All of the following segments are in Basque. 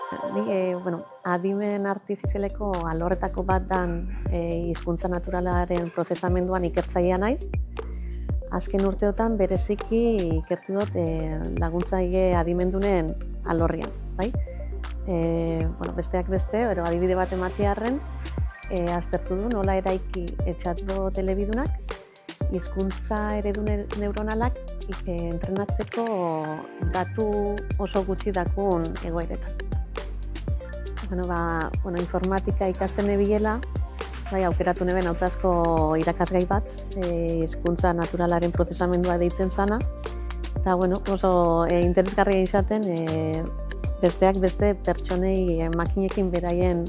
Adimen artifizialeko alorretako bat dan hizkuntza naturalaren prozesamenduan ikertzailea naiz. Azken urteotan bereziki ikertu dut laguntzaile adimendunen alorrian, bai? Besteak beste, adibide bat ematearren, aztertu du nola eraiki chatbot elebidunak hizkuntza eredu neuronalak entrenatzeko datu oso gutxi dakun egoeretan. Informatika ikasten nebilela, aukeratu neben hautazko irakasgai bat, hizkuntza naturalaren prozesamendua deitzen zana, eta oso interesgarria izaten besteak beste pertsonei makinekin beraien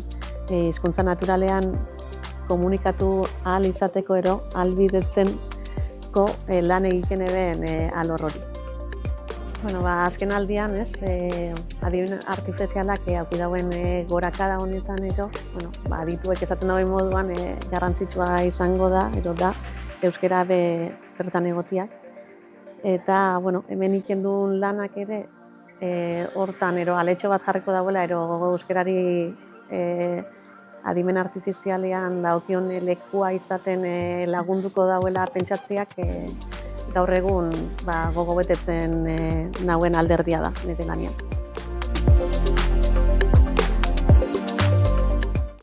hizkuntza naturalean komunikatu ahal izateko ero, ahalbidetzenko lan egiten eben alor hori. Azken aldian, adimen artifizialak dauen gorakada honetan ero, adituek esaten dauen moduan garrantzitsua izango da, ero da, euskera bertan egotiak. Eta, hemen ikendun lanak ere, hortan, aletxo bat jarriko dauela, euskerari adimen artifizialean daukion lekua izaten lagunduko dauela pentsatziak gaur egun gogo betetzen nauen alderdia da nire lanean.